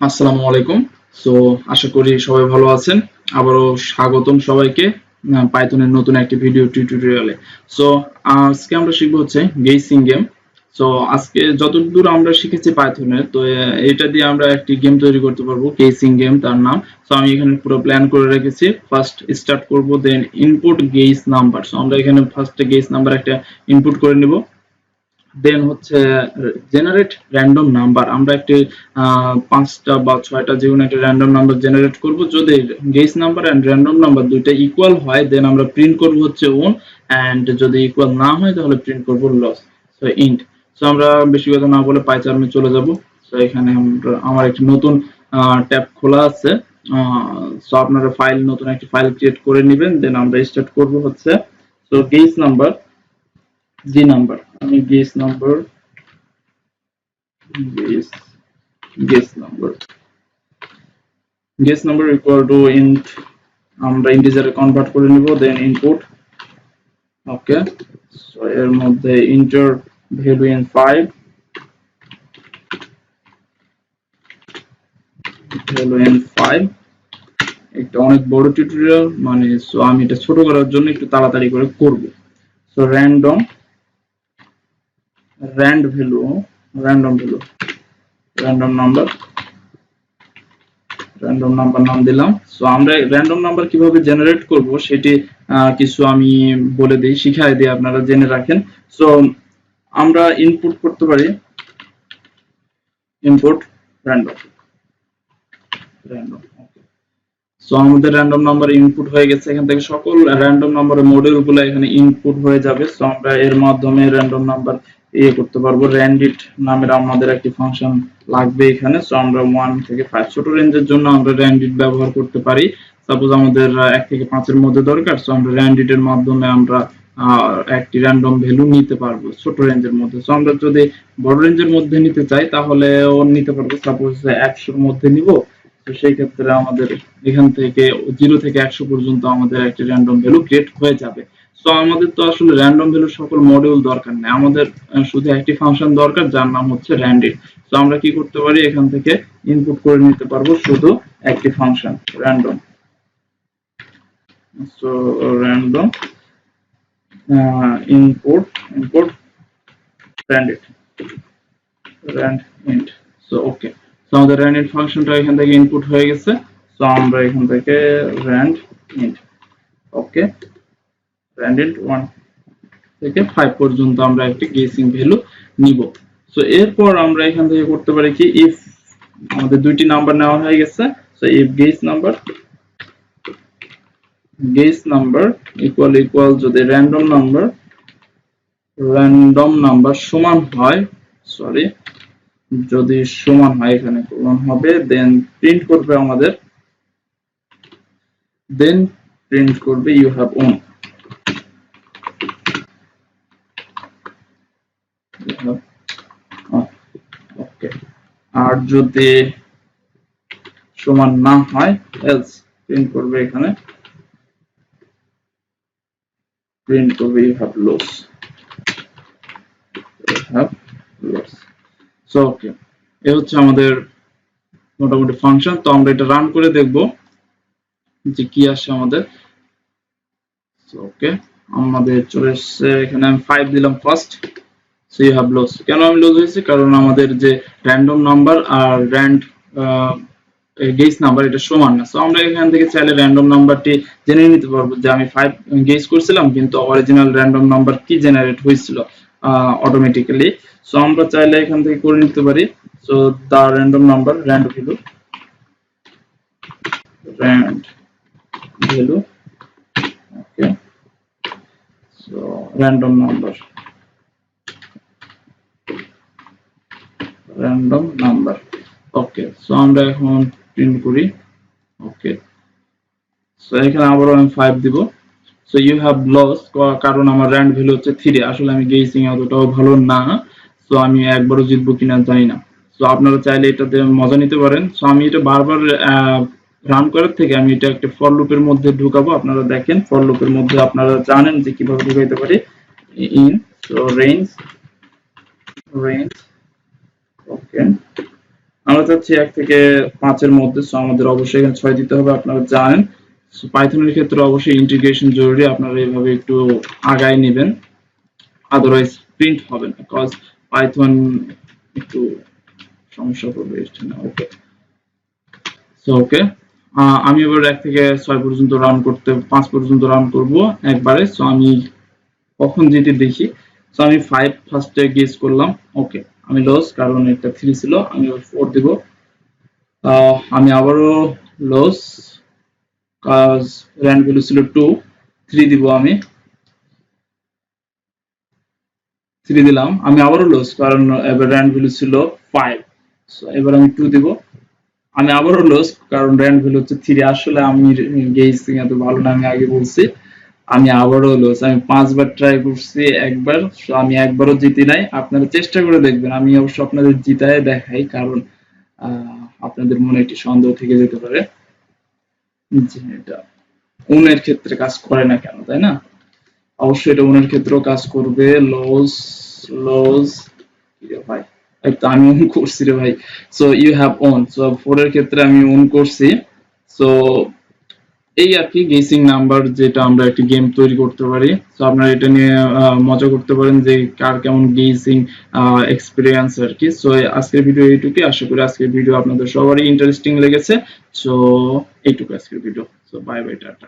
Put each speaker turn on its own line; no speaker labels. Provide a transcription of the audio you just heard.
আসসালামু আলাইকুম। সো আশা করি সবাই ভালো আছেন। আবারও স্বাগতম সবাইকে পাইথনের নতুন একটি ভিডিও টিউটোরিয়ালে। সো আজকে আমরা শিখবো হচ্ছে গেসিং গেম। সো আজকে যতদূর আমরা শিখেছি পাইথনের, তো এটা দিয়ে আমরা একটি গেম তৈরি করতে পারবো, গেসিং গেম তার নাম। সো আমি এখানে পুরো প্ল্যান করে রেখেছি। ফার্স্ট স্টার্ট করব, দেন ইনপুট গেস নাম্বার। সো আমরা এখানে ফার্স্টে গেস নাম্বার একটা ইনপুট করে নিব। দেন হচ্ছে জেনারেট র্যান্ডম নাম্বার। আমরা একটি 5টা বা 6টা যে কোনো একটা র্যান্ডম নাম্বার জেনারেট করব। যদি guess number and random number দুইটা ইকুয়াল হয়, দেন আমরা প্রিন্ট করব হচ্ছে ওন, এন্ড যদি ইকুয়াল না হয় তাহলে প্রিন্ট করব লস। So int. সো আমরা বেশি কথা না বলে পাইচার্মে চলে যাব। সো এখানে আমার একটি নতুন ট্যাব খোলা আছে। সো আপনারা নতুন একটি ফাইল ক্রিয়েট করে নেবেন। দেন আমরা স্টার্ট করব হচ্ছে so guess number, G number. আমি guess guess number guess number equal to int, আমরা ইন্টিজারে কনভার্ট করে নিব। দেন ইনপুট, ওকে। সো এর মধ্যে inter value in 5, value in 5। একটা অনেক বড় টিউটোরিয়াল, মানে সো আমি এটা ছোট করার জন্য একটু তাড়াতাড়ি করে করব। So value, random value, random number, random number নাম দিলাম। সো আমরা র্যান্ডম নাম্বার কিভাবে জেনারেট করব সেটি কিছু আমি বলে দিই, শিখাই দিই, আপনারা জেনে রাখেন। সো আমরা ইনপুট করতে পারি ইনপুট র্যান্ডম, র্যান্ডম। সো আমাদের র্যান্ডম নাম্বার ইনপুট হয়ে গেছে। এখান থেকে সকল র্যান্ডম নাম্বারের মডিউলগুলো এখানে ইনপুট হয়ে যাবে। সো আমরা এর মাধ্যমে র্যান্ডম নাম্বার করতে পারবো। র্যান্ডিট নামের আমাদের একটি ফাংশন লাগবে এখানে। সো আমরা 1 থেকে 5 ছোট রেঞ্জের জন্য আমরা র্যান্ডিট ব্যবহার করতে পারি। সাপোজ আমাদের 1 থেকে 5 এর মধ্যে দরকার, সো আমরা র্যান্ডিট এর মাধ্যমে আমরা একটি র্যান্ডম ভ্যালু নিতে পারবো ছোট রেঞ্জের মধ্যে। সো আমরা যদি বড় রেঞ্জের মধ্যে নিতে চাই তাহলে ও নিতে পারবো। সাপোজ 100 এর মধ্যে নিব, তো সেই ক্ষেত্রে আমাদের এখান থেকে 0 থেকে 100 পর্যন্ত আমাদের একটা র্যান্ডম ভ্যালু ক্রিয়েট হয়ে যাবে। সো আমাদের তো আসলে র্যান্ডম ভ্যালু সকল মডিউল দরকার নেই, আমাদের শুধু একটি ফাংশন দরকার যার নাম হচ্ছে র্যান্ডিট। সো আমরা কি করতে পারি, এখান থেকে ইনপুট করে নিতে পারবো শুধু একটি function random. So random input randint, rand int. So okay. So আমাদের র্যান্ড ইন্ট ফাংশনটা এখান থেকে ইনপুট হয়ে গেছে। সো আমরা এখান থেকে র্যান্ড ইন্ট, ওকে, র্যান্ড ইন্ট 1 থেকে 5 পর্যন্ত আমরা একটি গেসিং ভ্যালু নিব। সো এরপর আমরা এখান থেকে করতে পারি কি, ইফ আমাদের দুইটি নাম্বার নেওয়া হয়ে গেছে। So if guess number equal যদি র্যান্ডম নাম্বার সমান হয়, সরি, যদি সমান হয়, এখানে কোলন হবে, দেন প্রিন্ট করবে আমাদের, ইউ হ্যাভ ওন। ওকে। আর যদি সমান না হয়, এলস প্রিন্ট করবে, এখানে প্রিন্ট করবে you have lost, so okay. এই হচ্ছে আমাদের মোটামুটি ফাংশন। তো আমরা এটা রান করে দেখব যে কি আসে আমাদের। ওকে, আমাদের চলে এসেছে। এখানে আমি 5 দিলাম first. So you have lost. কেন আমি লস হয়েছে, কারণ আমাদের যে র্যান্ডম নাম্বার আর গেস নাম্বার এটা সমান না। সো আমরা এখান থেকে চাইলে র্যান্ডম নাম্বারটি জেনে নিতে পারবো যে আমি 5 গেস করছিলাম, কিন্তু অরিজিনাল র্যান্ডম নাম্বার কি জেনারেট হয়েছিল অটোমেটিক্যালি। সো আমরা চাইলে এখান থেকে করে নিতে পারি। So the random number, rand value, okay. So random number, okay. So আমরা এখন প্রিন্ট করি, ওকে। সো এখানে আবারও আমি 5 দিব। সো ইউ হ্যাভ লস, কারণ আমার র্যান্ড ভ্যালু হচ্ছে 3। আসলে আমি গেসিং অতটাও ভালো না, সো আমি একবারও জিতবো কিনা জানি না। সো আপনারা চাইলে এটাতে মজা নিতে পারেন। সো আমি এটা বারবার রান করার থেকে আমি এটা একটা ফর লুপের মধ্যে ঢুকাবো। আপনারা দেখেন, ফর লুপের মধ্যে আপনারা জানেন যে কিভাবে ঢুকাইতে পারি। ইন, সো রেঞ্জ, ওকে, আমরা চাচ্ছি 1 থেকে 5 এর মধ্যে, সো আমাদের অবশ্যই এখানে 6 দিতে হবে, আপনারা জানেন। সো পাইথনের ক্ষেত্রে অবশ্যই ইন্টিগ্রেশন জরুরি, আপনারা এইভাবে একটু আগায় নেবেন, আদারওয়াইজ প্রিন্ট হবে না, বিকজ পাইথন একটু সমস্যা করবে এর জন্য। ওকে, সো ওকে, আমি এবার 1 থেকে 6 পর্যন্ত রাউন্ড করতে 5 পর্যন্ত রাউন্ড করব একবারে। সো আমি কখন যেটি দেখি, সো আমি 5 ফার্স্টে গেস করলাম। ওকে, আমি লস, কারণ এটা 3 ছিল, আমি 4 দিব। আমি আবারও লস, কাজ র্যান্ড ভ্যালু ছিল 2, 3 দিব, আমি 3 দিলাম। আমি আবারও লস, কারণ এবার র্যান্ড ভ্যালু ছিল 5, সো এবার আমি 2 দিব। আমি আবারও লস, কারণ র্যান্ড ভ্যালু হচ্ছে 3। আসলে আমি গেইসিং এত ভালো না, আমি আগে বলছি। আমি আবারও লস, আমি 5 বার ট্রাই করছি, একবার, সো আমি একবারও জিতি নাই। আপনারা চেষ্টা করে দেখবেন, আমি অবশ্য আপনাদের জিতায় দেখাই, কারণ আপনাদের মনে একটি সন্দেহ থেকে যেতে পারে যে এটা উনের ক্ষেত্রে কাজ করে না কেন, তাই না? অবশ্যই এটা উনের ক্ষেত্রেও কাজ করবে। লস, লস, ভাই এই তো আমি ওন করছি রে ভাই। So you have won, so 4 এর ক্ষেত্রে আমি ওন করছি। সো এই আর কি গেসিং নাম্বার, যেটা আমরা একটি গেম তৈরি করতে পারি। সো আপনারা এটা নিয়ে মজা করতে পারেন যে কার কেমন গেসিং এক্সপিরিয়েন্স আর কি। সো আজকের ভিডিও এইটুকুই, আশা করি আজকের ভিডিও আপনাদের সবারই ইন্টারেস্টিং লেগেছে। সো এইটুকু আজকের video. So bye bye, tata.